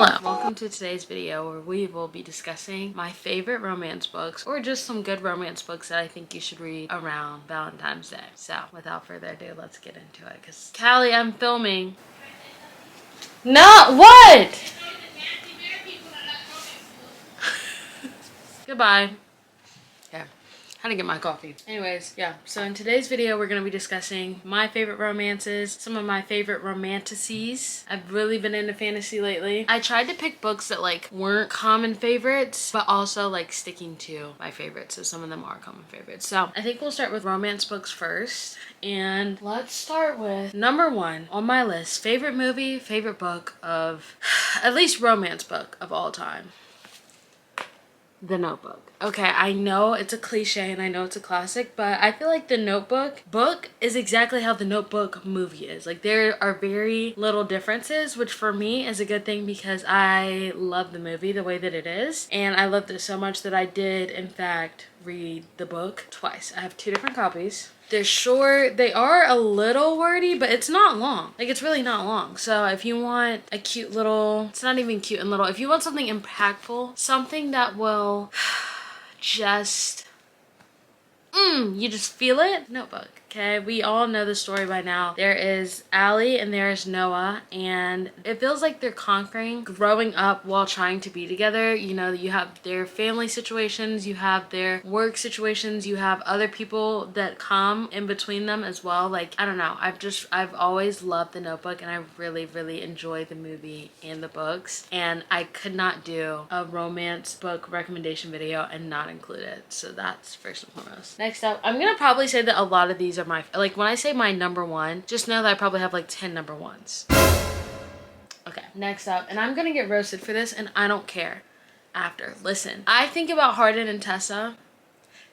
Hello, welcome to today's video where we will be discussing my favorite romance books or just some good romance books that I think you should read around Valentine's Day. So without further ado, let's get into it because Callie, I'm filming. No, what? Goodbye. Yeah. How to get my coffee. Anyways, yeah, so in today's video we're going to be discussing my favorite romances, some of my favorite romantasies. I've really been into fantasy lately. I tried to pick books that like weren't common favorites but also like sticking to my favorites, so some of them are common favorites. So I think we'll start with romance books first, and let's start with number one on my list, favorite movie, favorite book of at least romance book of all time. The Notebook. Okay, I know it's a cliche and I know it's a classic, but I feel like The Notebook book is exactly how The Notebook movie is. Like there are very little differences, which for me is a good thing because I love the movie the way that it is. And I loved it so much that I did, in fact, read the book twice. I have two different copies. They're short. They are a little wordy, but it's not long. Like, it's really not long. So if you want a cute little, it's not even cute and little. If you want something impactful, something that will just, you just feel it, Notebook. Okay, we all know the story by now. There is Allie and there is Noah, and it feels like they're conquering growing up while trying to be together. You know, you have their family situations, you have their work situations, you have other people that come in between them as well. Like, I don't know, I've always loved The Notebook, and I really enjoy the movie and the books, and I could not do a romance book recommendation video and not include it. So that's first and foremost. Next up, I'm gonna probably say that a lot of these are my, like, when I say my number one, just know that I probably have like 10 number ones. Okay, next up, and I'm gonna get roasted for this and I don't care after. Listen, I think about Hardin and Tessa.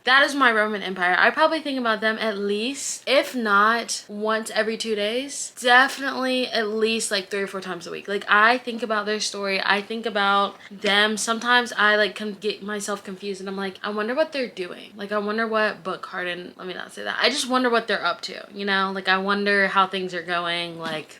That is my Roman Empire. I probably think about them at least, if not once every 2 days, definitely at least like 3 or 4 times a week. Like, I think about their story. I think about them. Sometimes I like can get myself confused and I'm like, I wonder what they're doing. Like, I wonder what book Hardin, let me not say that. I just wonder what they're up to, you know? Like, I wonder how things are going. Like,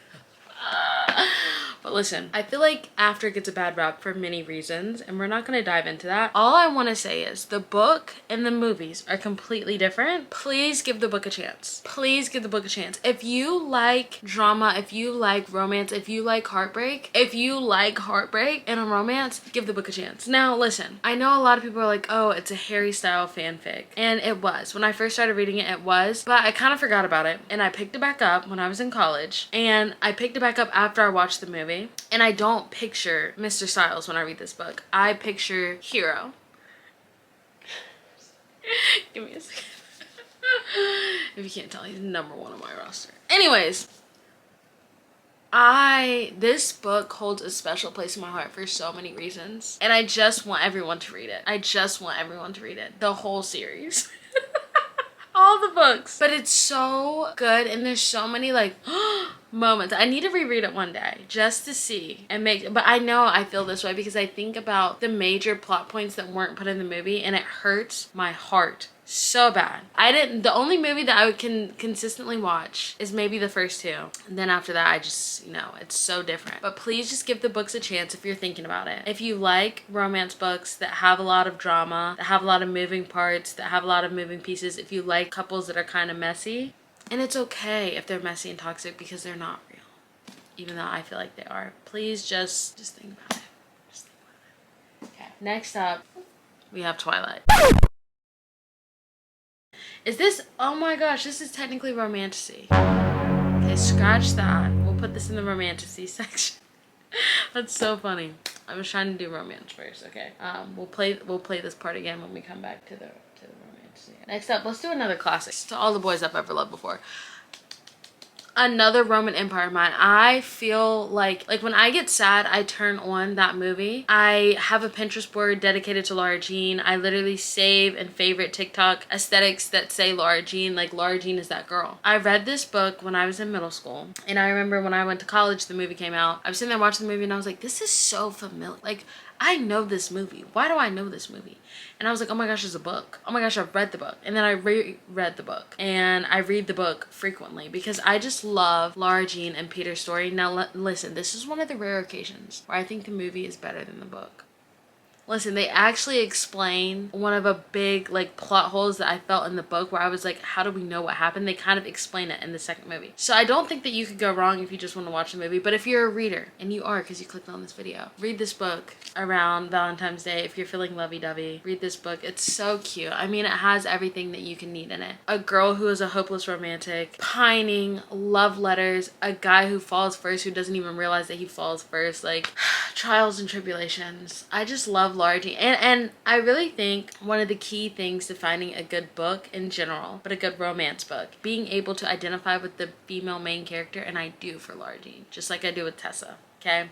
but listen, I feel like After gets a bad rap for many reasons, and we're not going to dive into that. All I want to say is the book and the movies are completely different. Please give the book a chance. Please give the book a chance. If you like drama, if you like romance, if you like heartbreak, if you like heartbreak and a romance, give the book a chance. Now, listen, I know a lot of people are like, oh, it's a Harry style fanfic. And it was. When I first started reading it, it was. But I kind of forgot about it. And I picked it back up when I was in college. And I picked it back up after I watched the movie. And I don't picture Mr. Styles when I read this book. I picture Hero. Give me a second. If you can't tell, he's number one on my roster. Anyways, this book holds a special place in my heart for so many reasons. And I just want everyone to read it. I just want everyone to read it. The whole series. All the books. But it's so good, and there's so many like moments. I need to reread it one day just to see and make, but I know I feel this way because I think about the major plot points that weren't put in the movie and it hurts my heart so bad. The only movie that I can consistently watch is maybe the first two. And then after that, I just, you know, it's so different. But please just give the books a chance if you're thinking about it. If you like romance books that have a lot of drama, that have a lot of moving parts, that have a lot of moving pieces, if you like couples that are kind of messy, and it's okay if they're messy and toxic because they're not real, even though I feel like they are. Please just think about it. Just think about it. Okay, next up, we have Twilight. Is this, oh my gosh, this is technically Romantasy. Okay, scratch that. We'll put this in the Romantasy section. That's so funny. I was trying to do romance first, okay. We'll play this part again when we come back to the Romantasy. Next up, let's do another classic. To all the boys I've ever loved before. Another Roman Empire of mine. I feel like when I get sad, I turn on that movie. I have a Pinterest board dedicated to Laura Jean. I literally save and favorite TikTok aesthetics that say Laura Jean, like Laura Jean is that girl. I read this book when I was in middle school, and I remember when I went to college, the movie came out. I was sitting there watching the movie and I was like, this is so familiar. Like, I know this movie. Why do I know this movie? And I was like, oh my gosh, there's a book. Oh my gosh, I've read the book. And then I reread the book. And I read the book frequently because I just love Lara Jean and Peter's story. Now, listen, this is one of the rare occasions where I think the movie is better than the book. Listen, they actually explain one of a big like plot holes that I felt in the book where I was like, how do we know what happened? They kind of explain it in the second movie. So I don't think that you could go wrong if you just want to watch the movie. But if you're a reader, and you are because you clicked on this video, read this book around Valentine's Day. If you're feeling lovey-dovey, read this book. It's so cute. I mean, it has everything that you can need in it. A girl who is a hopeless romantic, pining, love letters, a guy who falls first who doesn't even realize that he falls first, like trials and tribulations. I just love Lara Jean. And I really think one of the key things to finding a good book in general, but a good romance book, being able to identify with the female main character, and I do for Lara Jean, just like I do with Tessa, okay?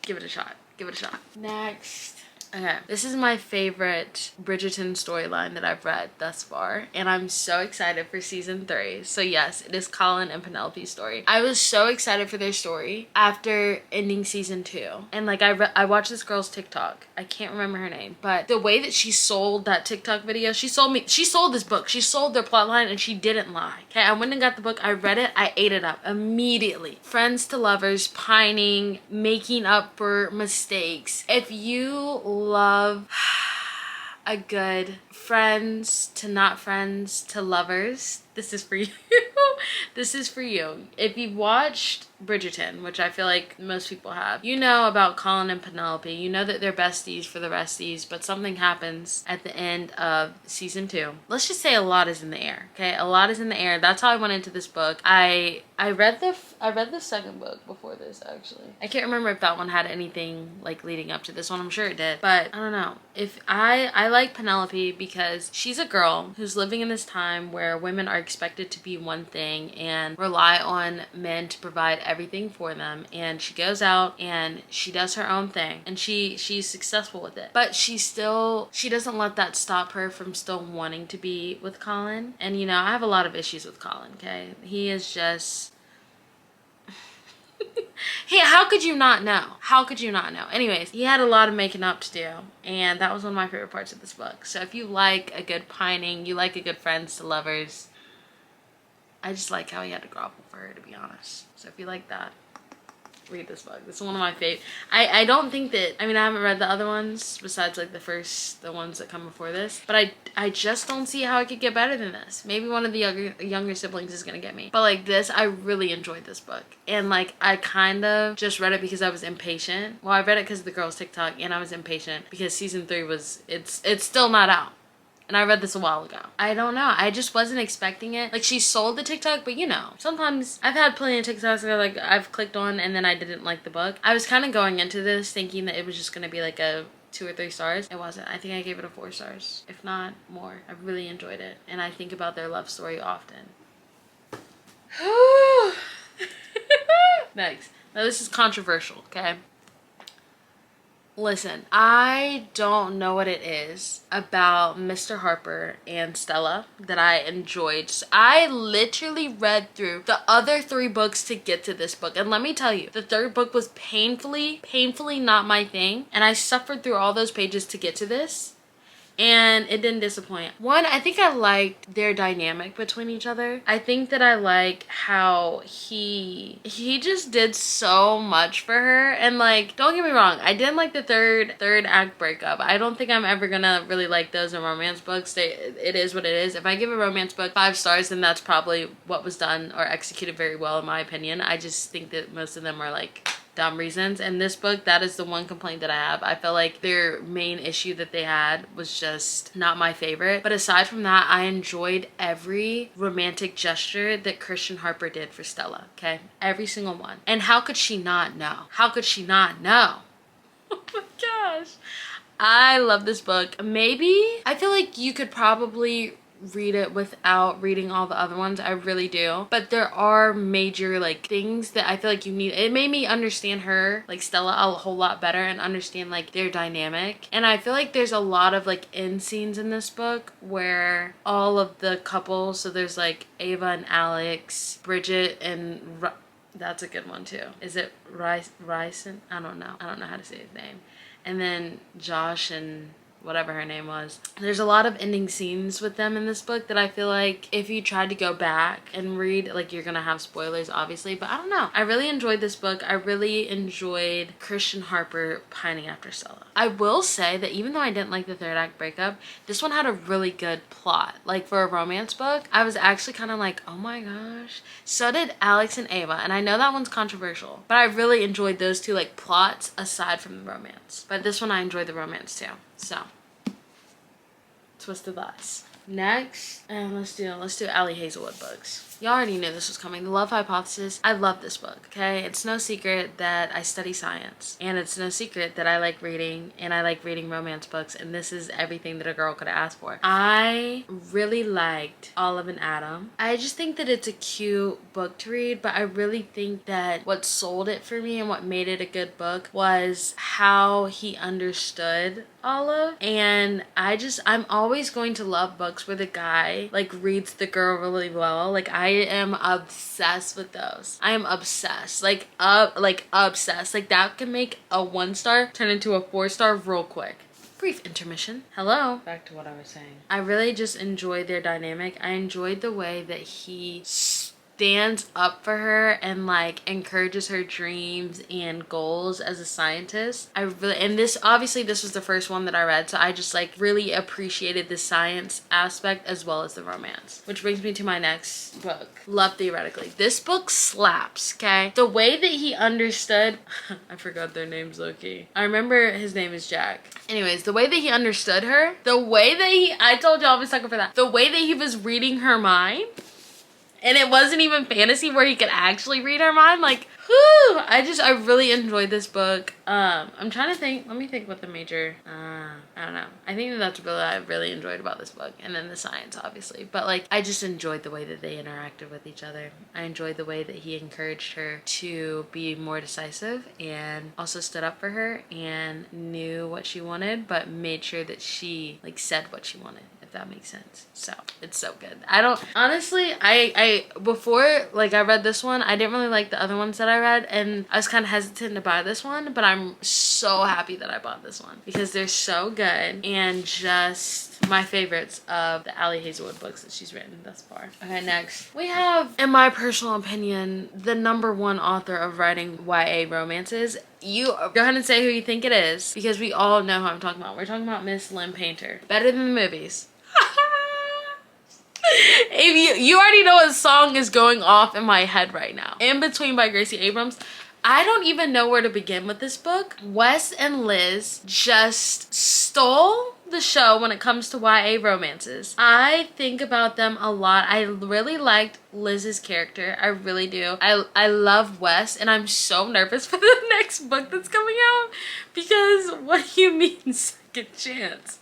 Give it a shot. Give it a shot. Next. Okay, this is my favorite Bridgerton storyline that I've read thus far, and I'm so excited for season 3. So yes, it is Colin and Penelope's story. I was so excited for their story after ending season 2, and like I watched this girl's TikTok. I can't remember her name, but the way that she sold that TikTok video, she sold this book. She sold their plotline, and she didn't lie. Okay, I went and got the book. I read it. I ate it up immediately. Friends to lovers, pining, making up for mistakes. If you love a good friends to not friends to lovers, this is for you. This is for you. If you've watched Bridgerton, which I feel like most people have, you know about Colin and Penelope. You know that they're besties for the resties, but something happens at the end of season 2. Let's just say a lot is in the air, okay? A lot is in the air. That's how I went into this book. I read the second book before this, actually. I can't remember if that one had anything like leading up to this one. I'm sure it did, but I don't know. If I like Penelope because she's a girl who's living in this time where women are expected to be one thing and rely on men to provide everything for them, and she goes out and she does her own thing, and she's successful with it, but she doesn't let that stop her from still wanting to be with Colin. And you know, I have a lot of issues with Colin, okay? He is just hey, how could you not know? How could you not know? Anyways, he had a lot of making up to do, and that was one of my favorite parts of this book. So if you like a good pining, you like a good friends to lovers, I just like how he had to grovel for her, to be honest. So if you like that, read this book. This is one of my favorite. I don't think that, I mean, I haven't read the other ones besides like the ones that come before this, but I just don't see how it could get better than this. Maybe one of the younger siblings is gonna get me, but like this, I really enjoyed this book. And like I kind of just read it because I was impatient. Well, I read it because of the girl's TikTok, and I was impatient because season 3 it's still not out. And I read this a while ago. I don't know. I just wasn't expecting it. Like, she sold the TikTok, but you know, sometimes I've had plenty of TikToks that like I've clicked on and then I didn't like the book. I was kind of going into this thinking that it was just going to be like a 2 or 3 stars. It wasn't. I think I gave it a 4 stars, if not more. I really enjoyed it, and I think about their love story often. Next. Now this is controversial, okay? Listen, I don't know what it is about Mr. Harper and Stella that I enjoyed. I literally read through the other 3 books to get to this book. And let me tell you, the 3rd book was painfully not my thing. And I suffered through all those pages to get to this. And it didn't disappoint. One, I think I liked their dynamic between each other. I think that I like how he just did so much for her. And like, don't get me wrong, I didn't like the third act breakup. I don't think I'm ever gonna really like those in romance books. It is what it is. If I give a romance book 5 stars, then that's probably what was done or executed very well in my opinion. I just think that most of them are like dumb reasons. In this book, that is the one complaint that I have. I felt like their main issue that they had was just not my favorite. But aside from that, I enjoyed every romantic gesture that Christian Harper did for Stella, okay? Every single one. And how could she not know? How could she not know? Oh my gosh. I love this book. Maybe, I feel like you could probably read it without reading all the other ones. I really do. But there are major like things that I feel like you need. It made me understand her, like Stella, a whole lot better and understand like their dynamic. And I feel like there's a lot of like end scenes in this book where all of the couples, so there's like Ava and Alex, Bridget and that's a good one too. Is it Ryson? I don't know how to say his name. and then Josh and whatever her name was. There's a lot of ending scenes with them in this book that I feel like if you tried to go back and read, like, you're gonna have spoilers, obviously, but I don't know. I really enjoyed this book. I really enjoyed Christian Harper pining after Stella. I will say that even though I didn't like the third act breakup, this one had a really good plot. Like, for a romance book, I was actually kind of like, oh my gosh. So did Alex and Ava, and I know that one's controversial, but I really enjoyed those two, like, plots aside from the romance. But this one I enjoyed the romance too. So, twisted lies. Next, and let's do Ali Hazelwood books. You already knew this was coming. The Love Hypothesis. I love this book, okay? It's no secret that I study science. And it's no secret that I like reading, and I like reading romance books, and this is everything that a girl could ask for. I really liked Olive and Adam. I just think that it's a cute book to read, but I really think that what sold it for me and what made it a good book was how he understood Olive. And I'm always going to love books where the guy like reads the girl really well. Like, I am obsessed with those. I am obsessed. Like obsessed. Like, that can make a 1-star turn into a 4-star real quick. Brief intermission. Hello. Back to what I was saying. I really just enjoyed their dynamic. I enjoyed the way that he stands up for her and like encourages her dreams and goals as a scientist. And this was the first one that I read, so I just like really appreciated the science aspect as well as the romance. Which brings me to my next book, Love Theoretically. This book slaps, okay? The way that he understood I forgot their names, low-key. I remember his name is Jack. Anyways, the way that he understood her, I told y'all I was sucker for that. The way that he was reading her mind, and it wasn't even fantasy where he could actually read her mind. Like, whew, I really enjoyed this book. I'm trying to think. Let me think what the major, I don't know. I think that's really, I really enjoyed about this book. And then the science, obviously. But like, I just enjoyed the way that they interacted with each other. I enjoyed the way that he encouraged her to be more decisive and also stood up for her and knew what she wanted, but made sure that she like said what she wanted. That makes sense. So it's so good. I before like I read this one, I didn't really like the other ones that I read, and I was kind of hesitant to buy this one, but I'm so happy that I bought this one because they're so good and just my favorites of the Ali Hazelwood books that she's written thus far. Okay, next we have, in my personal opinion, the #1 author of writing YA romances. You go ahead and say who you think it is, because we all know who I'm talking about. We're talking about Miss Lynn Painter. Better Than the Movies. If you already know what song is going off in my head right now. In Between by Gracie Abrams. I don't even know where to begin with this book. Wes and Liz just stole the show when it comes to YA romances. I think about them a lot. I really liked Liz's character. I really do. I love Wes, and I'm so nervous for the next book that's coming out, because what do you mean second chance?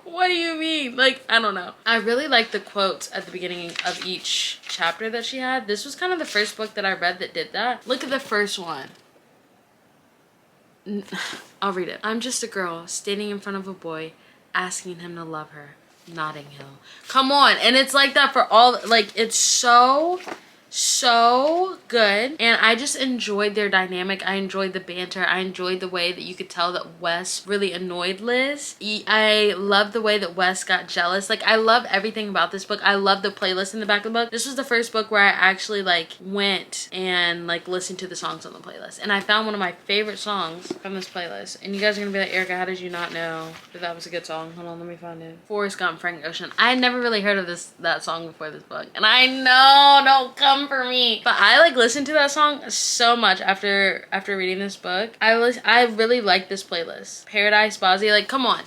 What do you mean? Like, I don't know. I really like the quotes at the beginning of each chapter that she had. This was kind of the first book that I read that did that. Look at the first one. I'll read it. I'm just a girl standing in front of a boy, asking him to love her. Notting Hill. Come on. And it's like that for all, like, it's so good, and I just enjoyed their dynamic. I enjoyed the banter. I enjoyed the way that you could tell that Wes really annoyed Liz. I love the way that Wes got jealous. Like, I love everything about this book. I love the playlist in the back of the book. This was the first book where I actually like went and like listened to the songs on the playlist, and I found one of my favorite songs from this playlist. And you guys are gonna be like, Erica, how did you not know that was a good song? Hold on, let me find it. Forrest Gump, Frank Ocean. I had never really heard of that song before this book, and I know, don't come for me, but I like listened to that song so much after reading this book. I really like this playlist. Paradise, Bozzy, like, come on.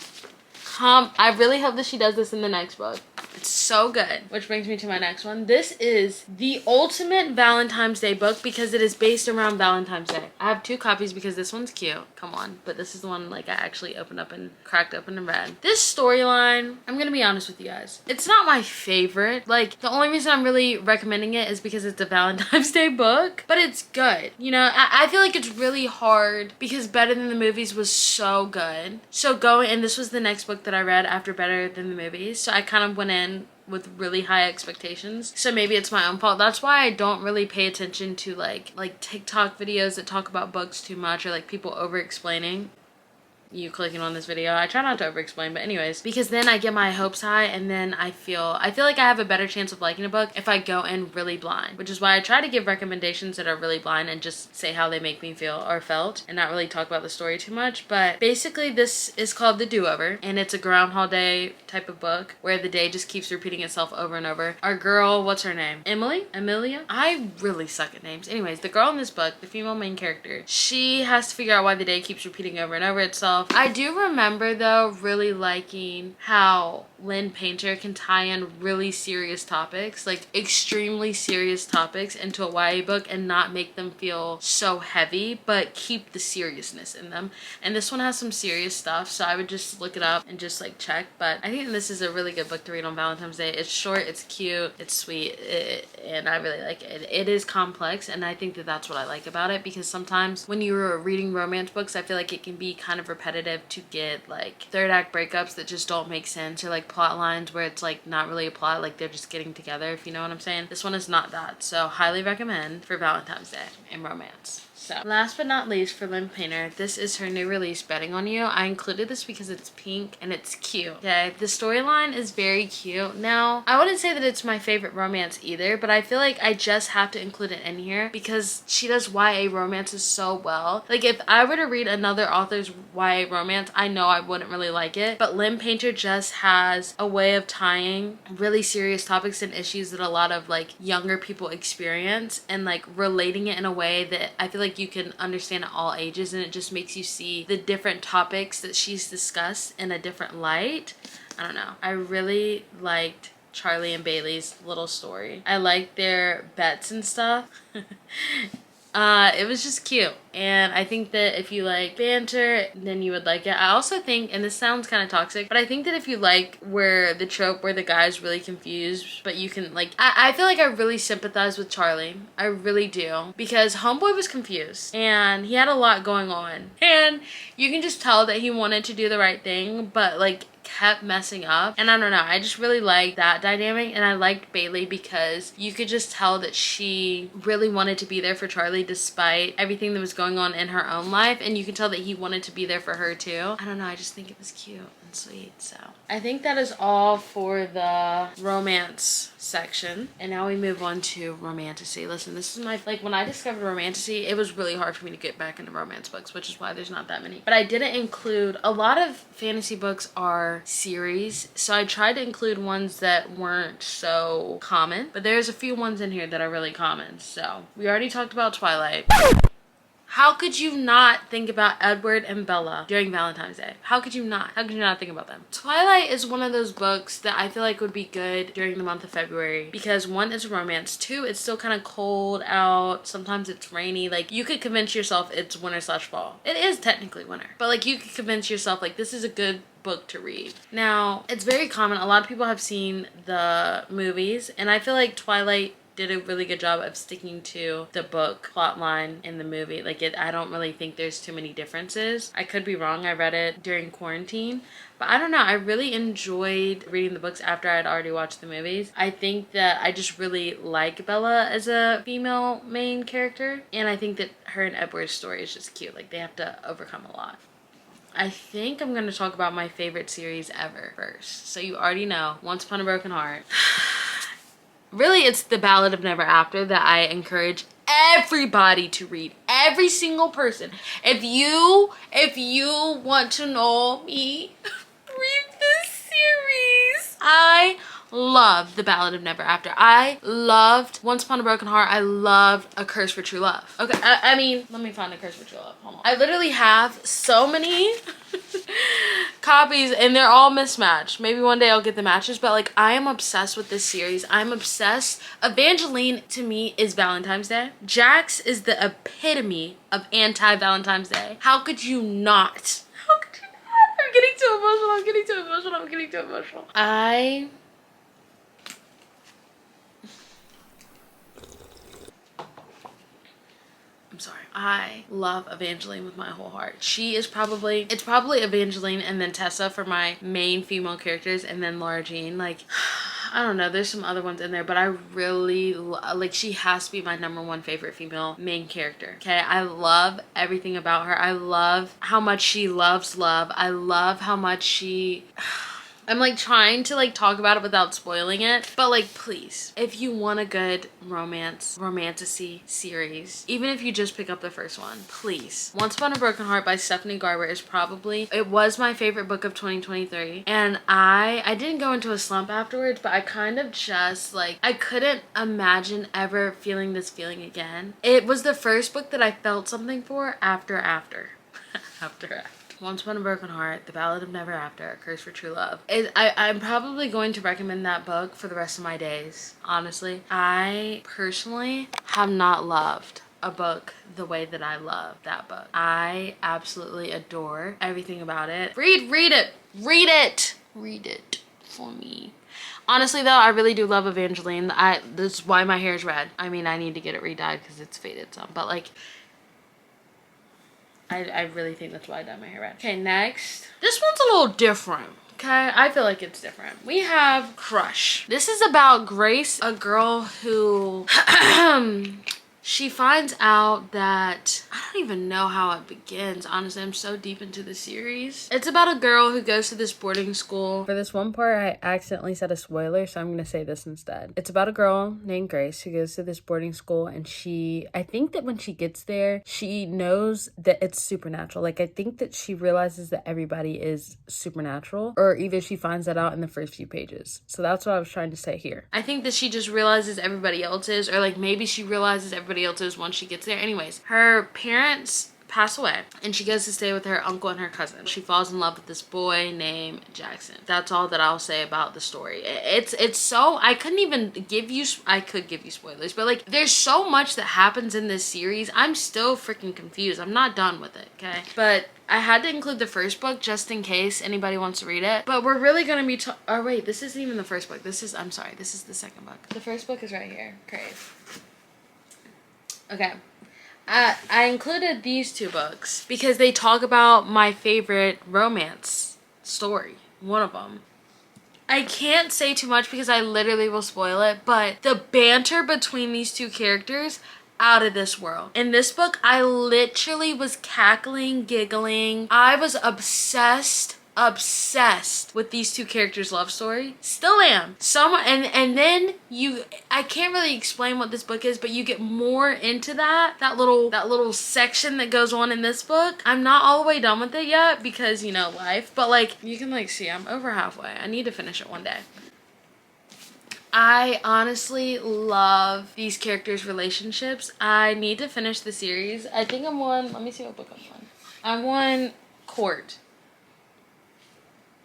I really hope that she does this in the next book. It's so good. Which brings me to my next one. This is the ultimate Valentine's Day book because it is based around Valentine's Day. I have 2 copies because this one's cute. Come on. But this is the one like I actually opened up and cracked open and read. This storyline, I'm gonna be honest with you guys, it's not my favorite. Like, the only reason I'm really recommending it is because it's a Valentine's Day book, but it's good. You know, I feel like it's really hard because Better Than the Movies was so good. And this was the next book that I read after Better Than the Movies. So I kind of went in with really high expectations, so maybe it's my own fault. That's why I don't really pay attention to like TikTok videos that talk about books too much, or like people over explaining. you clicking on this video. I try not to over explain, but anyways, because then I get my hopes high, and then I feel like I have a better chance of liking a book if I go in really blind, which is why I try to give recommendations that are really blind and just say how they make me feel or felt and not really talk about the story too much. But basically this is called The Do-Over, and it's a Groundhog Day type of book where the day just keeps repeating itself over and over. Our girl, what's her name? Amelia? I really suck at names. Anyways, the girl in this book, the female main character, she has to figure out why the day keeps repeating over and over itself. I do remember though really liking how Lynn Painter can tie in really serious topics, like extremely serious topics, into a YA book and not make them feel so heavy, but keep the seriousness in them. And this one has some serious stuff, so I would just look it up and just like check. But I think this is a really good book to read on Valentine's Day. It's short, it's cute, it's sweet, and I really like it. It is complex, and I think that that's what I like about it, because sometimes when you're reading romance books, I feel like it can be kind of repetitive to get like third act breakups that just don't make sense, or like plot lines where it's like not really a plot, like they're just getting together, if you know what I'm saying. This one is not that, so highly recommend for Valentine's Day and romance. So last but not least, for Lynn Painter, this is her new release, Betting on You. I included this because it's pink and it's cute. Okay, the storyline is very cute. Now, I wouldn't say that it's my favorite romance either, but I feel like I just have to include it in here because she does YA romances so well. Like if I were to read another author's YA romance, I know I wouldn't really like it, but Lynn Painter just has a way of tying really serious topics and issues that a lot of like younger people experience and like relating it in a way that I feel like you can understand at all ages, and it just makes you see the different topics that she's discussed in a different light. I don't know. I really liked Charlie and Bailey's little story. I liked their bets and stuff. It was just cute, and I think that if you like banter, then you would like it. I also think, and this sounds kind of toxic, but I think that if you like where the trope where the guy's really confused, but you can like, I feel like I really sympathize with Charlie. I really do, because homeboy was confused and he had a lot going on, and you can just tell that he wanted to do the right thing, but like kept messing up. And I don't know, I just really liked that dynamic. And I liked Bailey because you could just tell that she really wanted to be there for Charlie despite everything that was going on in her own life, and you can tell that he wanted to be there for her too. I don't know, I just think it was cute and sweet. So I think that is all for the romance section, and now we move on to Romantasy. Listen, this is my, like, when I discovered Romantasy, it was really hard for me to get back into romance books, which is why there's not that many. But I didn't include, a lot of fantasy books are series, so I tried to include ones that weren't so common, but there's a few ones in here that are really common. So we already talked about Twilight. How could you not think about Edward and Bella during Valentine's Day? How could you not? How could you not think about them? Twilight is one of those books that I feel like would be good during the month of February because one, it's romance. Two, it's still kind of cold out. Sometimes it's rainy. Like you could convince yourself it's winter/fall. It is technically winter, but like you could convince yourself like this is a good book to read. Now, it's very common. A lot of people have seen the movies, and I feel like Twilight did a really good job of sticking to the book plot line in the movie. Like I don't really think there's too many differences. I could be wrong. I read it during quarantine, but I don't know. I really enjoyed reading the books after I had already watched the movies. I think that I just really like Bella as a female main character, and I think that her and Edward's story is just cute. Like they have to overcome a lot. I think I'm going to talk about my favorite series ever first. So you already know, Once Upon a Broken Heart. Really, it's The Ballad of Never After that I encourage everybody to read. Every single person. If you want to know me, read this series. I love The Ballad of Never After. I loved Once Upon a Broken Heart. I loved A Curse for True Love. Okay, I mean, let me find A Curse for True Love. Hold on. I literally have so many copies and they're all mismatched. Maybe one day I'll get the matches, but like I am obsessed with this series. I'm obsessed. Evangeline to me is Valentine's Day. Jax is the epitome of anti-Valentine's Day. How could you not? How could you not? I'm getting too emotional. I'm getting too emotional. I'm getting too emotional. I'm sorry. I love Evangeline with my whole heart. She is probably, it's probably Evangeline and then Tessa for my main female characters, and then Laura Jean. Like, I don't know, there's some other ones in there, but I really like, she has to be my #1 favorite female main character. Okay, I love everything about her. I love how much she loves love. I love how much she I'm like trying to like talk about it without spoiling it, but like, please, if you want a good romantasy series, even if you just pick up the first one, please. Once Upon a Broken Heart by Stephanie Garber is probably, it was my favorite book of 2023, and I didn't go into a slump afterwards, but I kind of just like, I couldn't imagine ever feeling this feeling again. It was the first book that I felt something for after after. Once Upon a Broken Heart, The Ballad of Never After, A Curse for True Love. I'm probably going to recommend that book for the rest of my days, honestly. I personally have not loved a book the way that I love that book. I absolutely adore everything about it. Read it for me. Honestly though, I really do love Evangeline. This is why my hair is red. I mean, I need to get it re-dyed because it's faded some, but like, I really think that's why I dyed my hair red. Okay, next. This one's a little different. Okay, I feel like it's different. We have Crush. This is about Grace, a girl who she finds out that, I don't even know how it begins. Honestly, I'm so deep into the series. It's about a girl who goes to this boarding school. For this one part, I accidentally said a spoiler, so I'm gonna say this instead. It's about a girl named Grace who goes to this boarding school, and I think that when she gets there, she knows that it's supernatural. Like, I think that she realizes that everybody is supernatural, or either she finds that out in the first few pages. So that's what I was trying to say here. I think that she just realizes everybody else is, or like maybe she realizes everybody else is once she gets there. Anyways, her parents pass away and she goes to stay with her uncle and her cousin. She falls in love with this boy named Jackson. That's all that I'll say about the story. It's so, I could give you spoilers, but like, there's so much that happens in this series. I'm still freaking confused. I'm not done with it, okay? But I had to include the first book just in case anybody wants to read it. But we're really gonna be oh wait, this isn't even the first book. I'm sorry, this is the second book. The first book is right here. Crave. Okay. I included these two books because they talk about my favorite romance story. One of them. I can't say too much because I literally will spoil it, but the banter between these two characters, out of this world. In this book, I literally was cackling, giggling. I was obsessed with these two characters' love story. Still am. And then I can't really explain what this book is, but you get more into that little section that goes on in this book. I'm not all the way done with it yet because, you know, life, but like, you can like see I'm over halfway. I need to finish it one day. I honestly love these characters' relationships. I need to finish the series. I think I'm on, let me see what book I'm on. I'm on Court.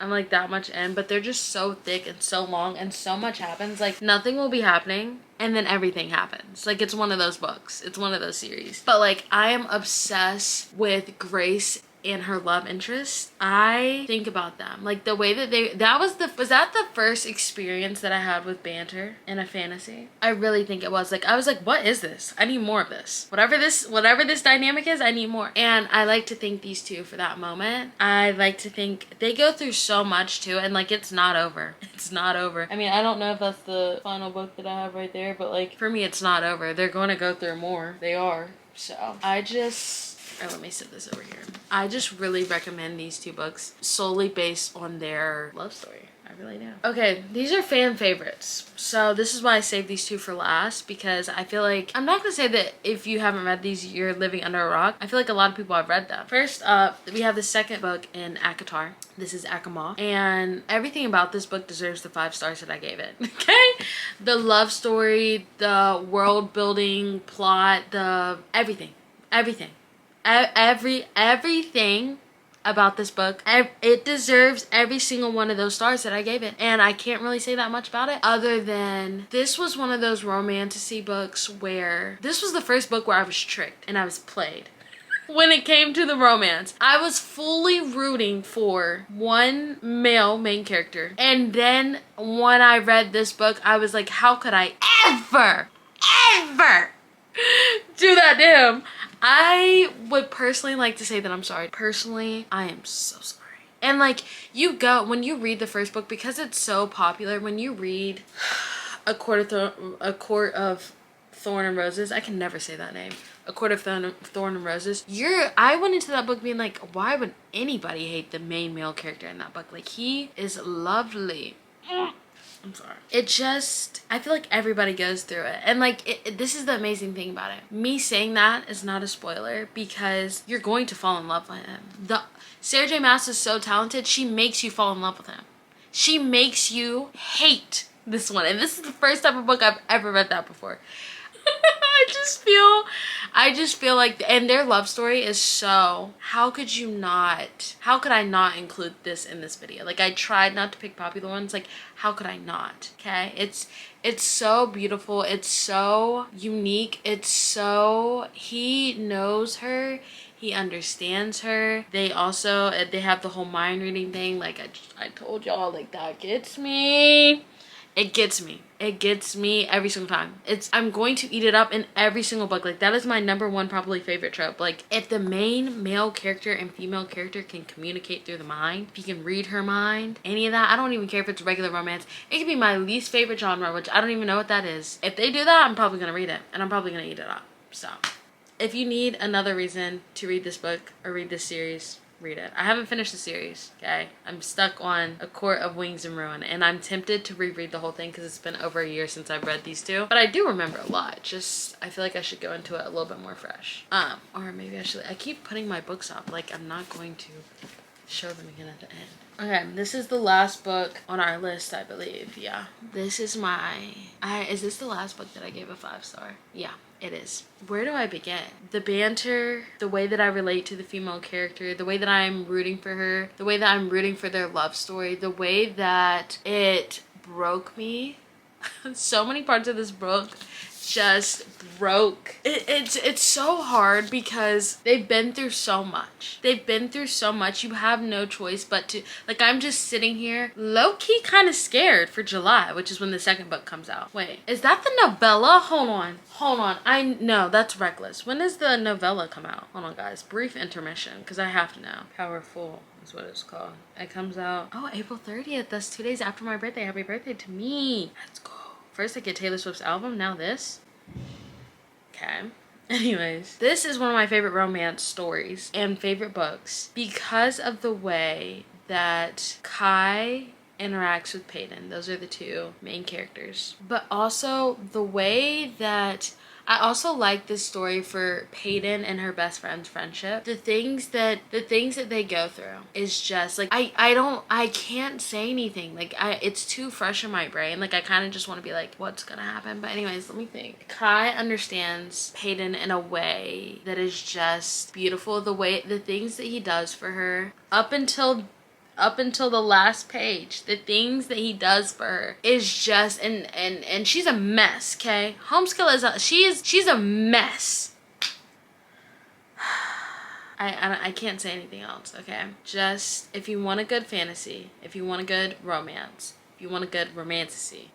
I'm like that much in, but they're just so thick and so long and so much happens. Like, nothing will be happening and then everything happens. Like, it's one of those books. It's one of those series. But like, I am obsessed with Grace and her love interest. I think about them like the way that was that the first experience that I had with banter in a fantasy? I really think it was. Like, I was like, what is this? I need more of this. Whatever this dynamic is, I need more. And I like to thank these two for that moment. I like to think they go through so much too, and like, it's not over. It's not over. I mean, I don't know if that's the final book that I have right there, but like, for me, it's not over. They're going to go through more. They are. So let me set this over here. I just really recommend these two books solely based on their love story. I really do. Okay, these are fan favorites. So this is why I saved these two for last, because I feel like, I'm not gonna say that if you haven't read these, you're living under a rock. I feel like a lot of people have read them. First up, we have the second book in Akatar. This is Akama. And everything about this book deserves the 5 stars that I gave it. Okay? The love story, the world building, plot, everything. Everything about this book, it deserves every single one of those stars that I gave it. And I can't really say that much about it other than this was one of those romantasy books where this was the first book where I was tricked and I was played. When it came to the romance, I was fully rooting for one male main character. And then when I read this book, I was like, how could I ever do that to him? I would personally like to say that I'm sorry. Personally, I am so sorry. And like when you read the first book, because it's so popular, when you read a court of thorn and roses, I can never say that name, a court of thorn and roses, I went into that book being like, why would anybody hate the main male character in that book? Like, he is lovely. I'm sorry. It just, I feel like everybody goes through it. And like, this is the amazing thing about it. Me saying that is not a spoiler, because you're going to fall in love with him. Sarah J Maas is so talented, she makes you fall in love with him. She makes you hate this one. And this is the first type of book I've ever read that before. I just feel like, and their love story is so, how could I not include this in this video? Like, I tried not to pick popular ones. Like, how could I not? Okay, it's so beautiful, it's so unique, he knows her, he understands her. They have the whole mind reading thing. Like I told y'all, like, that gets me. It gets me every single time. I'm going to eat it up in every single book. Like, that is my #1 probably favorite trope. Like, if the main male character and female character can communicate through the mind, if you can read her mind, any of that, I don't even care if it's regular romance. It could be my least favorite genre, which I don't even know what that is. If they do that, I'm probably gonna read it, and I'm probably gonna eat it up. So, if you need another reason to read this book or read this series, read it. I haven't finished the series, okay? I'm stuck on A Court of Wings and Ruin, and I'm tempted to reread the whole thing because it's been over a year since I've read these two. But I do remember a lot. Just, I feel like I should go into it a little bit more fresh. Or maybe I keep putting my books up. Like, I'm not going to show them again at the end. Okay, this is the last book on our list, I believe. Yeah. This is is this the last book that I gave a 5-star? Yeah. It is. Where do I begin? The banter, the way that I relate to the female character, the way that I'm rooting for her, the way that I'm rooting for their love story, the way that it broke me. So many parts of this book just broke. It's so hard because they've been through so much. You have no choice but to, like, I'm just sitting here low-key kind of scared for July, which is when the second book comes out. Wait, is that the novella? Hold on. No, that's Reckless. When does the novella come out? Hold on, guys. Brief intermission, because I have to know. Powerful is what it's called. It comes out, April 30th. That's 2 days after my birthday. Happy birthday to me. Let's go. First I get Taylor Swift's album, now this. Okay. Anyways, this is one of my favorite romance stories and favorite books because of the way that Kai interacts with Peyton. Those are the two main characters. But also the way that I also like this story for Peyton and her best friend's friendship. The things that they go through is just like, I can't say anything. Like, it's too fresh in my brain. Like, I kind of just want to be like, what's gonna happen? But anyways, let me think. Kai understands Peyton in a way that is just beautiful. The things that he does for her up until the last page, the things that he does for her is just, and she's a mess, okay? Homeskill she's a mess. I can't say anything else, okay? Just, if you want a good fantasy, if you want a good romance, if you want a good romantasy,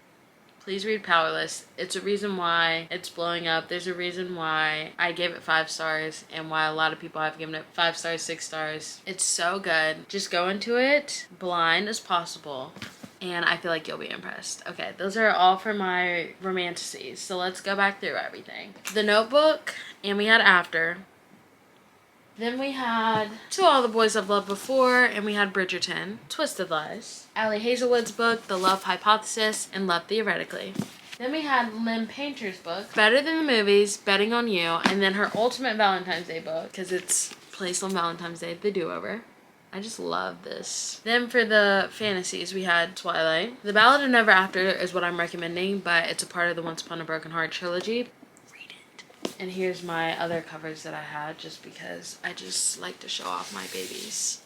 please read Powerless. It's a reason why it's blowing up. There's a reason why I gave it 5 stars and why a lot of people have given it 5 stars, 6 stars. It's so good. Just go into it blind as possible, and I feel like you'll be impressed. Okay, those are all for my romantasies. So let's go back through everything. The Notebook, and we had After. Then we had To All the Boys I've Loved Before, and we had Bridgerton, Twisted Lies, Allie Hazelwood's book, The Love Hypothesis, and Love Theoretically. Then we had Lynn Painter's book, Better Than the Movies, Betting on You, and then her ultimate Valentine's Day book, because it's placed on Valentine's Day, The Do-Over. I just love this. Then for the fantasies, we had Twilight. The Ballad of Never After is what I'm recommending, but it's a part of the Once Upon a Broken Heart trilogy. And here's my other covers that I had, just because I just like to show off my babies.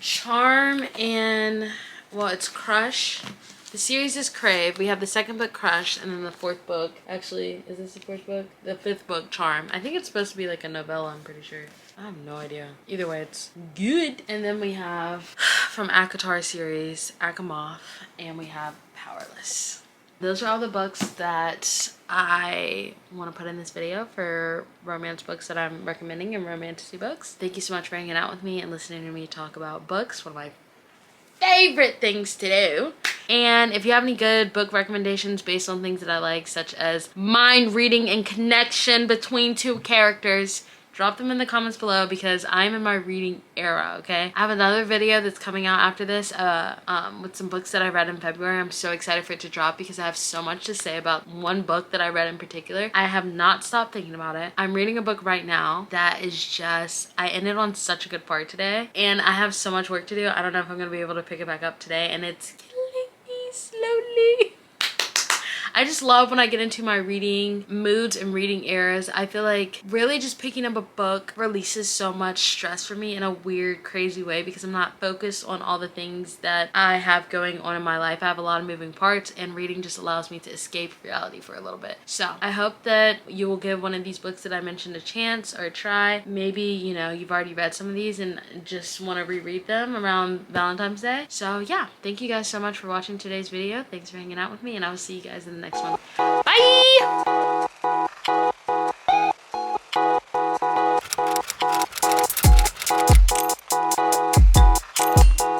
Charm and, well, it's Crush. The series is Crave. We have the second book, Crush, and then the fourth book. Actually, is this the fourth book? The fifth book, Charm. I think it's supposed to be like a novella, I'm pretty sure. I have no idea. Either way, it's good. And then we have, from ACOTAR series, Akamoth, and we have Powerless. those are all the books that I want to put in this video for romance books that I'm recommending and romantasy books. Thank you so much for hanging out with me and listening to me talk about books, one of my favorite things to do. And if you have any good book recommendations based on things that I like, such as mind reading and connection between two characters, drop them in the comments below because I'm in my reading era, okay? I have another video that's coming out after this with some books that I read in February. I'm so excited for it to drop because I have so much to say about one book that I read in particular. I have not stopped thinking about it. I'm reading a book right now that is just, I ended on such a good part today and I have so much work to do. I don't know if I'm gonna be able to pick it back up today, and it's killing me slowly. I just love when I get into my reading moods and reading eras. I feel like really just picking up a book releases so much stress for me in a weird, crazy way because I'm not focused on all the things that I have going on in my life. I have a lot of moving parts, and reading just allows me to escape reality for a little bit. So I hope that you will give one of these books that I mentioned a chance or a try. Maybe, you know, you've already read some of these and just want to reread them around Valentine's Day. So yeah, thank you guys so much for watching today's video. Thanks for hanging out with me, and I will see you guys in the next one. Bye!